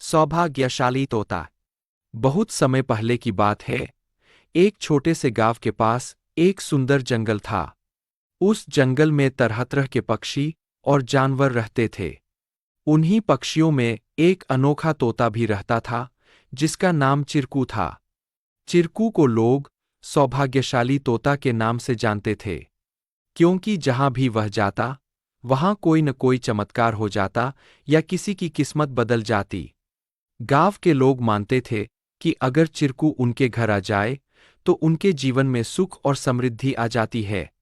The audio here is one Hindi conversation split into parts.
सौभाग्यशाली तोता। बहुत समय पहले की बात है। एक छोटे से गांव के पास एक सुंदर जंगल था। उस जंगल में तरह तरह के पक्षी और जानवर रहते थे। उन्हीं पक्षियों में एक अनोखा तोता भी रहता था, जिसका नाम चिरकू था। चिरकू को लोग सौभाग्यशाली तोता के नाम से जानते थे, क्योंकि जहां भी वह जाता, वहां कोई न कोई चमत्कार हो जाता या किसी की किस्मत बदल जाती। गांव के लोग मानते थे कि अगर चिरकू उनके घर आ जाए तो उनके जीवन में सुख और समृद्धि आ जाती है।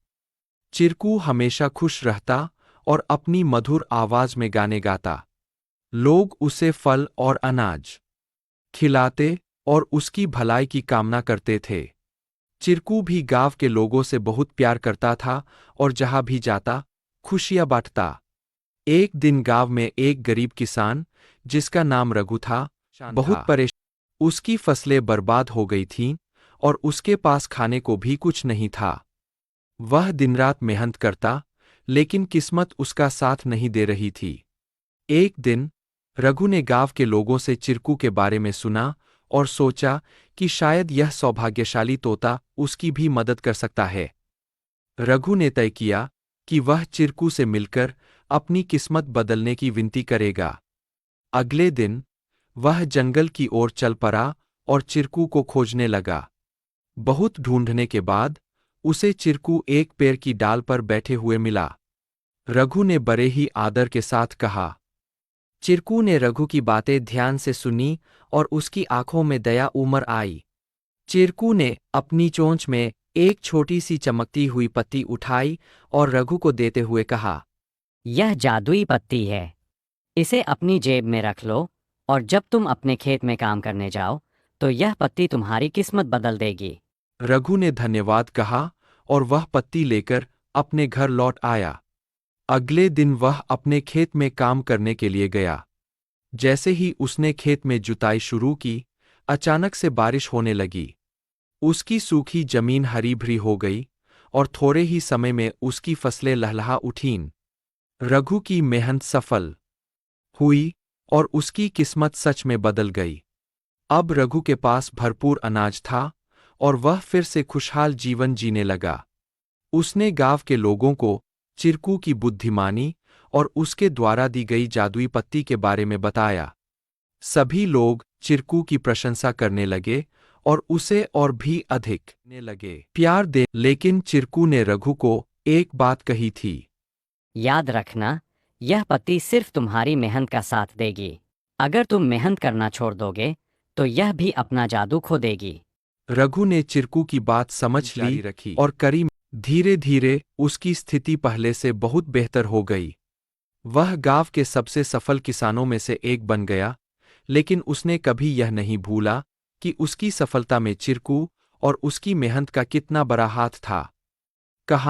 चिरकू हमेशा खुश रहता और अपनी मधुर आवाज में गाने गाता। लोग उसे फल और अनाज खिलाते और उसकी भलाई की कामना करते थे। चिरकू भी गांव के लोगों से बहुत प्यार करता था और जहां भी जाता, खुशियां बांटता। एक दिन गांव में एक गरीब किसान, जिसका नाम रघु था, बहुत परेशान। उसकी फसलें बर्बाद हो गई थीं और उसके पास खाने को भी कुछ नहीं था। वह दिन-रात मेहनत करता, लेकिन किस्मत उसका साथ नहीं दे रही थी। एक दिन रघु ने गांव के लोगों से चिरकू के बारे में सुना और सोचा कि शायद यह सौभाग्यशाली तोता उसकी भी मदद कर सकता है। रघु ने तय किया कि वह चिरकू से मिलकर अपनी किस्मत बदलने की विनती करेगा। अगले दिन वह जंगल की ओर चल पड़ा और चिरकू को खोजने लगा। बहुत ढूंढने के बाद उसे चिरकू एक पेड़ की डाल पर बैठे हुए मिला। रघु ने बड़े ही आदर के साथ कहा। चिरकू ने रघु की बातें ध्यान से सुनी और उसकी आंखों में दया उमड़ आई। चिरकू ने अपनी चोंच में एक छोटी सी चमकती हुई पत्ती उठाई और रघु को देते हुए कहा, यह जादुई पत्ती है। इसे अपनी जेब में रख लो और जब तुम अपने खेत में काम करने जाओ तो यह पत्ती तुम्हारी किस्मत बदल देगी। रघु ने धन्यवाद कहा और वह पत्ती लेकर अपने घर लौट आया। अगले दिन वह अपने खेत में काम करने के लिए गया। जैसे ही उसने खेत में जुताई शुरू की, अचानक से बारिश होने लगी। उसकी सूखी जमीन हरी भरी हो गई और थोड़े ही समय में उसकी फसलें लहलहा उठीं। रघु की मेहनत सफल हुई और उसकी किस्मत सच में बदल गई। अब रघु के पास भरपूर अनाज था और वह फिर से खुशहाल जीवन जीने लगा। उसने गांव के लोगों को चिरकू की बुद्धिमानी और उसके द्वारा दी गई जादुई पत्ती के बारे में बताया। सभी लोग चिरकू की प्रशंसा करने लगे और उसे और भी अधिक प्यार दे। लेकिन चिरकू ने रघु को एक बात कही थी। याद रखना, यह पत्ती सिर्फ तुम्हारी मेहनत का साथ देगी। अगर तुम मेहनत करना छोड़ दोगे तो यह भी अपना जादू खो देगी। रघु ने चिरकू की बात समझ ली और करी। धीरे-धीरे उसकी स्थिति पहले से बहुत बेहतर हो गई। वह गांव के सबसे सफल किसानों में से एक बन गया, लेकिन उसने कभी यह नहीं भूला कि उसकी सफलता में चिरकू और उसकी मेहनत का कितना बड़ा हाथ था। कहा